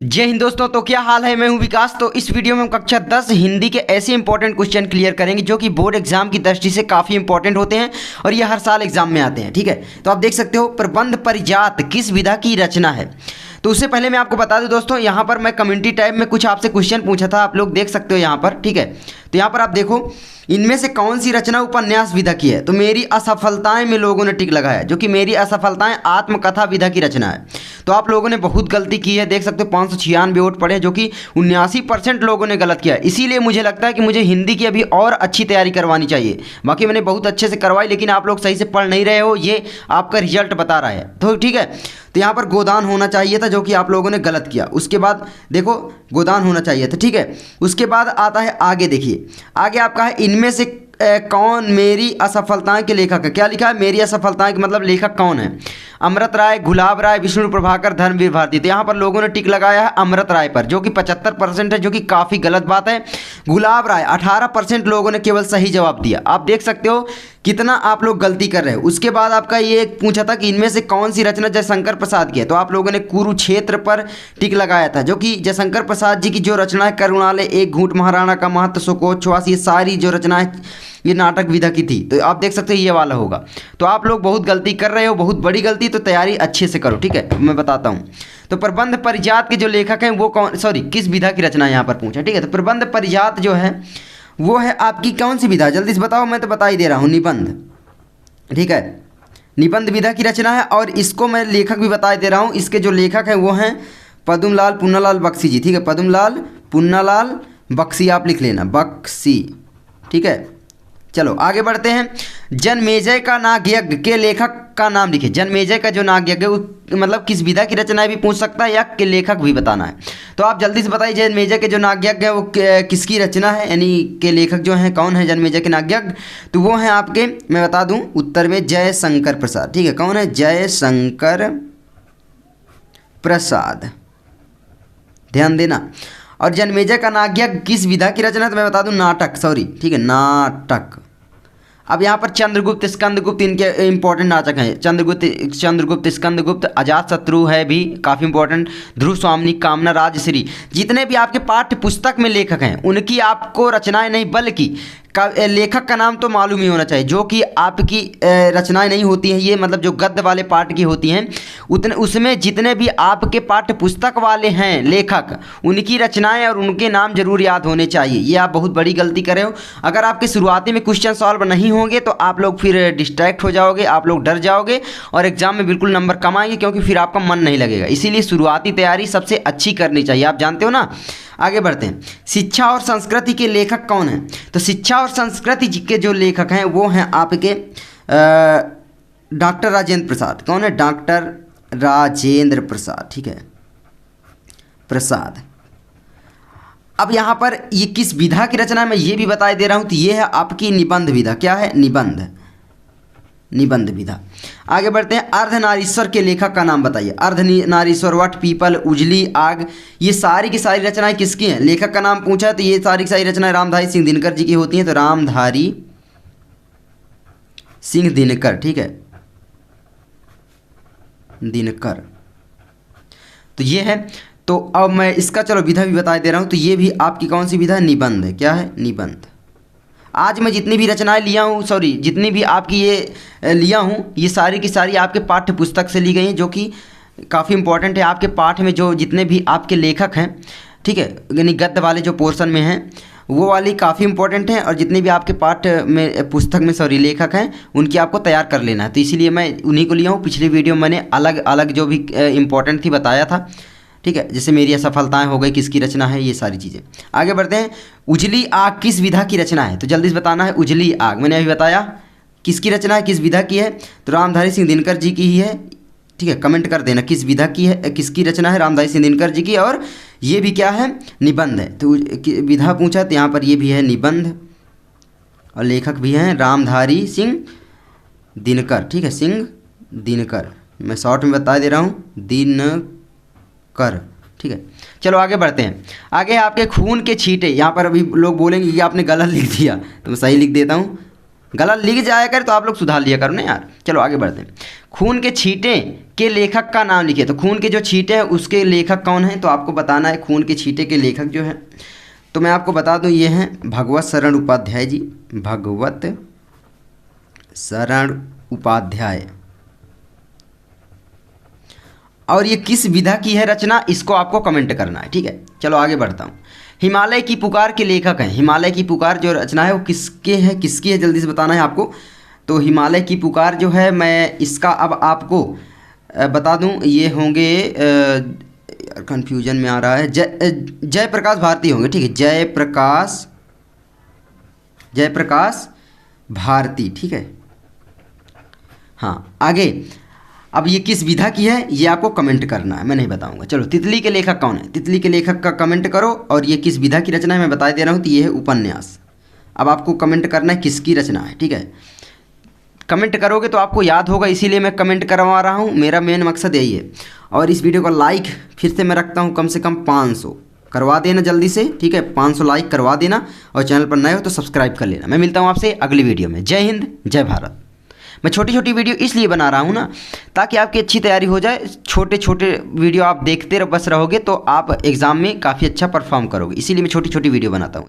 जय हिंद दोस्तों। तो क्या हाल है, मैं हूं विकास। तो इस वीडियो में हम कक्षा 10 हिंदी के ऐसे इंपॉर्टेंट क्वेश्चन क्लियर करेंगे जो कि बोर्ड एग्जाम की दृष्टि से काफ़ी इंपॉर्टेंट होते हैं और ये हर साल एग्जाम में आते हैं। ठीक है, तो आप देख सकते हो प्रबंध परिजात किस विधा की रचना है। तो उससे पहले मैं आपको बता दूं दोस्तों, यहाँ पर मैं कम्युनिटी टैब में कुछ आपसे क्वेश्चन पूछा था, आप लोग देख सकते हो यहाँ पर। ठीक है, तो यहाँ पर आप देखो इनमें से कौन सी रचना उपन्यास विधा की है। तो मेरी असफलताएं में लोगों ने टिक लगाया, जो कि मेरी असफलताएं आत्मकथा विधा की रचना है। तो आप लोगों ने बहुत गलती की है, देख सकते हो 596 वोट पड़े, जो कि 79% लोगों ने गलत किया है। इसीलिए मुझे लगता है कि मुझे हिंदी की अभी और अच्छी तैयारी करवानी चाहिए। बाकी मैंने बहुत अच्छे से करवाई, लेकिन आप लोग सही से पढ़ नहीं रहे हो, ये आपका रिजल्ट बता रहा है। तो ठीक है, तो यहाँ पर गोदान होना चाहिए था, जो कि आप लोगों ने गलत किया। उसके बाद देखो गोदान होना चाहिए था। ठीक है, उसके बाद आता है आगे, देखिए आगे आपका है इनमें से कौन मेरी असफलताएं के लेखक है। क्या लिखा है, मेरी असफलताएं के मतलब लेखक कौन है। अमृत राय, गुलाब राय, विष्णु प्रभाकर, धर्मवीर भारती। तो यहाँ पर लोगों ने टिक लगाया है अमृत राय पर, जो कि 75% है, जो कि काफ़ी गलत बात है। गुलाब राय 18% लोगों ने केवल सही जवाब दिया। आप देख सकते हो कितना आप लोग गलती कर रहे हो। उसके बाद आपका ये पूछा था कि इनमें से कौन सी रचना जयशंकर प्रसाद की है। तो आप लोगों ने कुरुक्षेत्र पर टिक लगाया था, जो कि जयशंकर प्रसाद जी की जो रचना है, करुणालय, एक घूंट, महाराणा का महत्व, सुकोच्छ्वास, ये सारी जो रचना है ये नाटक विधा की थी। तो आप देख सकते हो ये वाला होगा। तो आप लोग बहुत गलती कर रहे हो, बहुत बड़ी गलती। तो तैयारी अच्छे से करो। ठीक है, मैं बताता हूँ। तो प्रबंध परिजात के जो लेखक हैं वो कौन, सॉरी किस विधा की रचना यहाँ पर पूछा। ठीक है, तो प्रबंध परिजात जो है वो है आपकी कौन सी विधा, जल्दी से बताओ। मैं तो बता ही दे रहा हूँ, निबंध। ठीक है, निबंध विधा की रचना है। और इसको मैं लेखक भी बता दे रहा हूँ। इसके जो लेखक हैं वो हैं पद्मलाल पुन्नालाल बख्शी जी। ठीक है, पद्मलाल पुन्नालाल बख्शी आप लिख लेना, बख्शी। ठीक है, चलो आगे बढ़ते हैं। जनमेजय का नागयज्ञ के लेखक का नाम लिखिए। जनमेजय का जो नागयज्ञ मतलब किस विधा की रचना है भी पूछ सकता है, या के लेखक भी बताना है। तो आप जल्दी से बताइए जनमेजय के जो नागयज्ञ है वो किसकी रचना है, यानी के लेखक जो हैं कौन है जनमेजय के नागयज्ञ। तो वो हैं आपके, मैं बता दूं उत्तर में, जयशंकर प्रसाद। ठीक है, कौन है, जयशंकर प्रसाद, ध्यान देना। और जनमेजय का नागयज्ञ किस विधा की रचना है, तो मैं बता दूं नाटक, सॉरी। ठीक है, नाटक। अब यहाँ पर चंद्रगुप्त, स्कंदगुप्त इनके इंपॉर्टेंट नाटक हैं। चंद्रगुप्त, स्कंदगुप्त, अजातशत्रु है भी काफ़ी इंपॉर्टेंट, ध्रुव स्वामिनी, कामना, राजश्री। जितने भी आपके पाठ्य पुस्तक में लेखक हैं उनकी आपको रचनाएं नहीं बल्कि लेखक का नाम तो मालूम ही होना चाहिए। जो कि आपकी रचनाएं नहीं होती हैं, ये मतलब जो गद्य वाले पाठ की होती हैं, उतने उसमें जितने भी आपके पाठ्य पुस्तक वाले हैं लेखक, उनकी रचनाएं और उनके नाम जरूर याद होने चाहिए। ये आप बहुत बड़ी गलती कर रहे हो। अगर आपके शुरुआती में क्वेश्चन सॉल्व नहीं होंगे तो आप लोग फिर डिस्ट्रैक्ट हो जाओगे, आप लोग डर जाओगे और एग्जाम में बिल्कुल नंबर कम आएंगे, क्योंकि फिर आपका मन नहीं लगेगा। इसीलिए शुरुआती तैयारी सबसे अच्छी करनी चाहिए, आप जानते हो ना। आगे बढ़ते हैं। शिक्षा और संस्कृति के लेखक कौन हैं। तो शिक्षा और संस्कृति के जो लेखक हैं वो हैं आपके डॉक्टर राजेंद्र प्रसाद। कौन है, डॉक्टर राजेंद्र प्रसाद। ठीक है, प्रसाद। अब यहाँ पर ये किस विधा की रचना है मैं ये भी बता दे रहा हूँ। तो ये है आपकी निबंध विधा। क्या है, निबंध, निबंध विधा। आगे बढ़ते हैं। अर्धनारीश्वर के लेखक का नाम बताइए। अर्धनारीश्वर, वट, पीपल, उजली, आग, ये सारी की सारी रचनाएं किसकी हैं। लेखक का नाम पूछा है तो ये सारी की सारी रचनाएं रामधारी सिंह दिनकर जी की होती हैं। तो रामधारी सिंह दिनकर। ठीक है, दिनकर। तो ये है। तो अब मैं इसका चलो विधा भी बता दे रहा हूं। तो ये भी आपकी कौन सी विधा है, निबंध है। क्या है, निबंध। आज मैं जितनी भी रचनाएं लिया हूँ, सॉरी जितनी भी आपकी ये लिया हूँ, ये सारी की सारी आपके पाठ्य पुस्तक से ली गई हैं, जो कि काफ़ी इंपॉर्टेंट है। आपके पाठ में जो जितने भी आपके लेखक हैं, ठीक है, यानी गद्य वाले जो पोर्शन में हैं वो वाली काफ़ी इंपॉर्टेंट है। और जितने भी आपके पाठ में पुस्तक में सॉरी लेखक हैं उनकी आपको तैयार कर लेना है। तो इसीलिए मैं उन्हीं को लिया हूँ। पिछली वीडियो में मैंने अलग अलग जो भी इंपॉर्टेंट थी बताया था। ठीक है, जैसे मेरी असफलताएं हो गई, किसकी रचना है, ये सारी चीज़ें। आगे बढ़ते हैं। उजली आग किस विधा की रचना है। तो जल्दी से बताना है। उजली आग मैंने अभी बताया किसकी रचना है, किस विधा की है। तो रामधारी सिंह दिनकर जी की ही है। ठीक है, कमेंट कर देना किस विधा की है, किसकी रचना है, रामधारी सिंह दिनकर जी की। और ये भी क्या है, निबंध है। तो विधा पूछा तो यहाँ पर ये भी है निबंध, और लेखक भी हैं रामधारी सिंह दिनकर। ठीक है, सिंह दिनकर, मैं शॉर्ट में बता दे रहा हूँ, दिनकर। ठीक है, चलो आगे बढ़ते हैं। आगे आपके खून के छींटे। यहाँ पर अभी लोग बोलेंगे कि आपने गलत लिख दिया, तो मैं सही लिख देता हूँ। गलत लिख जाया करे तो आप लोग सुधार लिया करो ना यार। चलो आगे बढ़ते हैं। खून के छींटे के लेखक का नाम लिखिए। तो खून के जो छींटे हैं उसके लेखक कौन है, तो आपको बताना है खून के छींटे के लेखक जो है, तो मैं आपको बता दूं ये हैं भगवत शरण उपाध्याय जी, भगवत शरण उपाध्याय। और ये किस विधा की है रचना, इसको आपको कमेंट करना है, ठीक है। चलो आगे बढ़ता हूँ। हिमालय की पुकार के लेखक हैं। हिमालय की पुकार जो रचना है वो किसकी है जल्दी से बताना है आपको। तो हिमालय की पुकार जो है, मैं इसका अब आपको बता दूं, ये होंगे कंफ्यूजन में आ रहा है, जयप्रकाश भारती होंगे, ठीक है, जयप्रकाश भारती, ठीक है। हाँ आगे, अब ये किस विधा की है ये आपको कमेंट करना है, मैं नहीं बताऊंगा। चलो तितली के लेखक कौन है, तितली के लेखक का कमेंट करो। और ये किस विधा की रचना है मैं बता दे रहा हूँ, तो ये है उपन्यास। अब आपको कमेंट करना है किसकी रचना है, ठीक है। कमेंट करोगे तो आपको याद होगा, इसीलिए मैं कमेंट करवा रहा हूँ, मेरा मेन मकसद यही है। और इस वीडियो को लाइक फिर से मैं रखता हूँ कम से कम 500 करवा देना जल्दी से, ठीक है, 500 लाइक करवा देना। और चैनल पर नए हो तो सब्सक्राइब कर लेना। मैं मिलता हूँ आपसे अगली वीडियो में। जय हिंद, जय भारत। मैं छोटी छोटी वीडियो इसलिए बना रहा हूँ ना, ताकि आपकी अच्छी तैयारी हो जाए। छोटे छोटे वीडियो आप देखते बस रहोगे तो आप एग्ज़ाम में काफ़ी अच्छा परफॉर्म करोगे, इसीलिए मैं छोटी छोटी वीडियो बनाता हूँ।